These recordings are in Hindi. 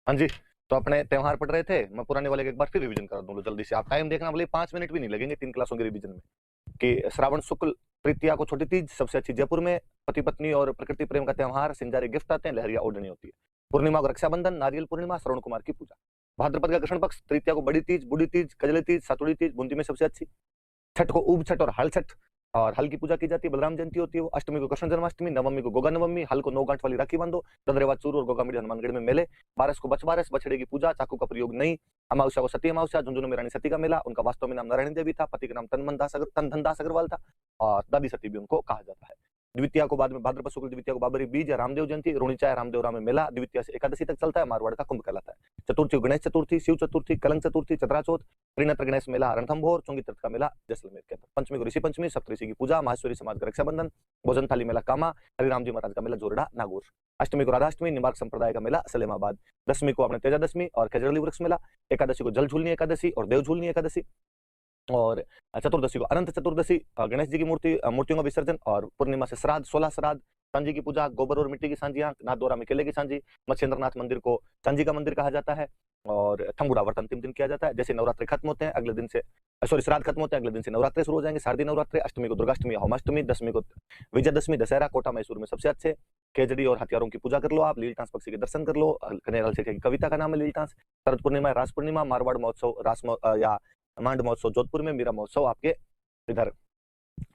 हाँ जी। तो अपने त्योहार पढ़ रहे थे, मैं पुराने वाले का एक बार फिर रिवीजन कर दूं लो जल्दी से। आप टाइम देखना, भले 5 मिनट भी नहीं लगेंगे 3 क्लासों के रिवीजन में। कि श्रावण शुक्ल तृतीया को छोटी तीज सबसे अच्छी जयपुर में, पति पत्नी और प्रकृति प्रेम का त्योहार, सिंजारे गिफ्ट आते हैं, लहरिया ओढ़नी होती है। पूर्णिमा को रक्षाबंधन, नारियल पूर्णिमा, श्रवण कुमार की पूजा। भाद्रपद का कृष्ण पक्ष तृतीया को बड़ी तीज, बूढ़ी तीज, कजली तीज, सातुड़ी तीज बूंदी में सबसे अच्छी। छठ को उब छठ और हल छठ और हल की पूजा की जाती है, बलराम जयंती होती है वो। अष्टमी को कृष्ण जन्माष्टमी, नवमी को गोगा नवमी, हल को 9 गांठ वाली राखी बांधो, ददरेवा चूरू और गोगा मिडी हनुमानगढ़ में मेले। बारस को बछबारस, बछड़े की पूजा, चाकू का प्रयोग नहीं। अमावस्या को सती अमावस्या, झुंझुनू में रानी सती का मेला, उनका वास्तव में नाम नारायणी देवी था, पति का नाम तनधनदास अग्रवाल था और दादी सती भी उनको कहा जाता है। द्वितीया को बाद में भाद्रपद शुक्ल द्वितीया को बाबरी बीज या रामदेव जयंती, रोहिणी रामदेव राम में मेला, द्वितीया से एकादशी तक चलता है, मारवाड़ का कुंभ कहलाता है। चतुर्थी को गणेश चतुर्थी, शिव चतुर्थी, कलंक चतुर्थी, चतरा चौथ, त्रिनेत्र गणेश मेला, रणथंभौर, चुंगी तीर्थ का मेला जैसलमेर के अंदर। पंचमी को ऋषि पंचमी, सप्तऋषि की पूजा, माहेश्वरी समाज का रक्षाबंधन, भोजन थाली मेला कामा, हरिराम जी महाराज का मेला जोरडा नागौर। अष्टमी को राधाष्टमी, निम्बार्क संप्रदाय का मेला सलेमाबाद। दशमी को अपने तेजादशमी और खजरली वृक्ष मेला। एकादशी को जल झूलनी एकादशी और देव झूलनी एकादशी। और चतुर्दशी को अनंत चतुर्दशी, गणेश जी की मूर्तियों का विसर्जन। और पूर्णिमा से श्राद्ध, 16 श्राद्ध, सांझी की पूजा, गोबर और मिट्टी की सांझियां, नाथद्वारा में केले की सांझी। मत्स्येंद्रनाथ मंदिर को सांझी का मंदिर कहा जाता है। और थंबुड़ा व्रत अंतिम दिन किया जाता है। जैसे नवरात्रि खत्म होते हैं अगले दिन से, सॉरी श्राद्ध खत्म होते हैं अगले दिन से नवरात्रि शुरू हो जाएंगे, शारदीय नवरात्रि। अष्टमी को दुर्गाष्टमी, होमाष्टमी। दशमी को विजयदशमी, दशहरा। कोटा मैसूर में सबसे अच्छे केजड़ी और हथियारों की पूजा कर लो आप। लीलटांस पक्षी के दर्शन कर लो, कन्हैयालाल शेखर की कविता का नाम है लीलटांस। शरद पूर्णिमा, रास पूर्णिमा, मारवाड़ महोत्सव, या मांड महोत्सव जोधपुर में, मीरा महोत्सव आपके इधर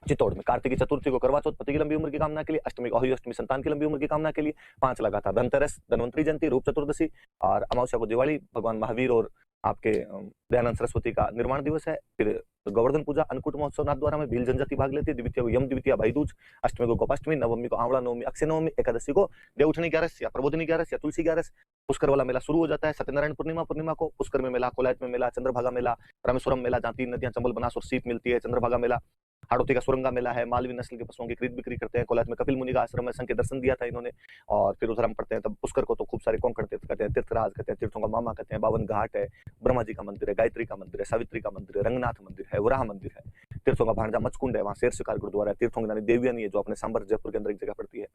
चित्तौड़ में। कार्तिकी चतुर्थी को करवा चौथ, पति की लंबी उम्र की कामना के लिए। अष्टमी को अहोई अष्टमी, संतान की लंबी उम्र की कामना के लिए। 5 लगातार धनतेरस, धनवंतरी जयंती, रूप चतुर्दशी। और अमावस्या को दिवाली, भगवान महावीर और आपके दयानंद सरस्वती का निर्माण दिवस है। फिर गोवर्धन पूजा, अन्नकूट महोत्सव नाथद्वारा में, भील जनजाति भाग लेती है। द्वितीय को यम द्वितीय भाई दूज। अष्टमी को गोपाष्टमी, नवमी को आंवला नवमी, अक्षय नवमी। एकादशी को देवउठनी ग्यारस या प्रबोधिनी ग्यारस या तुलसी ग्यारस। पुष्कर वाला मेला शुरू हो जाता है सत्यनारायण पूर्णिमा। पूर्णिमा को पुष्कर में मेला, कोलायत में मेला, चंद्रभागा मेला, रामेश्वरम मेला जहाँ 3 नदियां चंबल बनास और सीप मिलती है, चंद्रभागा मेला। हाड़ोती का सुरंगा मेला है, मालवी नस्ल के पशुओं की खरीद बिक्री करते हैं। कोलायत में कपिल मुनि का आश्रम है, संघ के दर्शन दिया था इन्होंने। और फिर उधर हम पढ़ते हैं तब पुष्कर को तो खूब सारे कोंकण तीर्थ कहते हैं, तीर्थराज कहते हैं, तीर्थों का मामा कहते हैं, 52 घाट है, ब्रह्मा जी का मंदिर है, गायत्री का मंदिर है, सावित्री का मंदिर है, रंगनाथ मंदिर है, वराह मंदिर है। तीर्थों का भांजा मचकुंड है, वहाँ शेर शिकार गुरुद्वारा है। तीर्थों की रानी देवयानी है जो अपने सांबर जयपुर के अंदर एक जगह पड़ती है।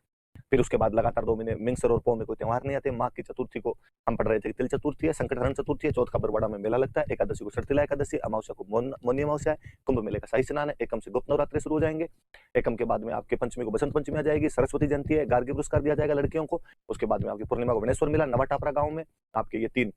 फिर उसके बाद लगातार 2 महीने मिंगसर और पौ में कोई त्योहार नहीं आते। माघ की चतुर्थी को हम पढ़ रहे थे तिल चतुर्थी है, संकटहरण चतुर्थी है। चौथ का बरवाड़ा में मेला लगता है। एकादशी को शर्तिला एकादशी, अमावस्या को मौनी अमावस्या है। कुंभ मेले का शाही स्नान है। एकम से गुप्त नवरात्रि शुरू हो जाएंगे। एकम के बाद में आपके पंचमी को बसंत पंचमी आ जाएगी। सरस्वती जयंती है, गार्गी पुरस्कार दिया जाएगा लड़कियों को। उसके बाद में आपकी पूर्णिमा को गणेश्वर मेला, नवा टापरा गांव में आपके ये 3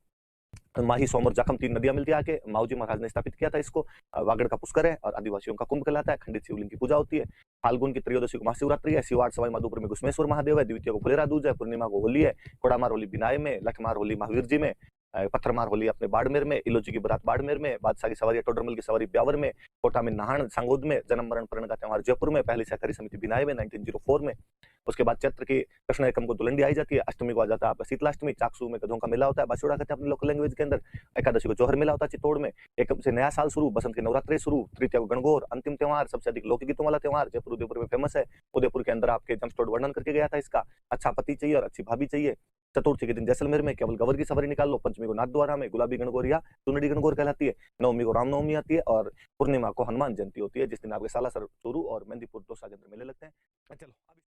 माही, सोमर, जाखम 3 नदियां मिलती है आके। माऊजी महाराज ने स्थापित किया था इसको। वागड़ का पुष्कर है और आदिवासियों का कुंभ कहलाता है। खंडित शिवलिंग की पूजा होती है। फाल्गुन की त्रयोदशी को महाशिवरात्रि है। शिवाड़ सवाई माधोपुर में घुश्मेश्वर महादेव है। द्वितीय को फुलेरा दूज है। पूर्णिमा को होली है। कोड़ामार होली बिनाए में, लठमार होली महावीर जी में, पत्थरमार होली अपने बाड़मेर में, इलोजी की बारात बाड़मेर में, बादशाह की सवारी टोडरमल की सवारी ब्यावर में, कोटा में नाहन सांगोद में, जन्म मरण प्रण का त्योहार जयपुर में, पहली सहकारी समिति बिनाए में 1904 में। उसके बाद चैत्र की कृष्ण एकम को दुलंडी आई जाती है। अष्टमी को आ जाता है आपका शीतलाष्टमी। चाकसू में गधों का मेला होता है, बासुड़ा कहते हैं अपनी लोकल लैंग्वेज के अंदर। एकादशी को जौहर मेला होता है चित्तौड़ में। एकम से नया साल शुरू, बसंत की नवरात्रि शुरू। तृतीया को गणगौर, अंतिम त्योहार, सबसे अधिक लोकगीतों वाला त्योहार जयपुर उदयपुर में फेमस है। उदयपुर के अंदर आपके जमस्टोड वर्णन करके गया था इसका। अच्छा पति चाहिए और अच्छी भाभी चाहिए। चतुर्थी के दिन जैसलमेर में केवल गवर की सवारी निकाल लो। पंचमी को नाथद्वारा में गुलाबी गणगौरिया, चुनड़ी गणगौर कहलाती है। नवमी को रामनवमी आती है और पूर्णिमा को हनुमान जयंती होती है, जिस दिन आपके सालासर चूरू और मेहंदीपुर दो सागर मेले लगते हैं। चलो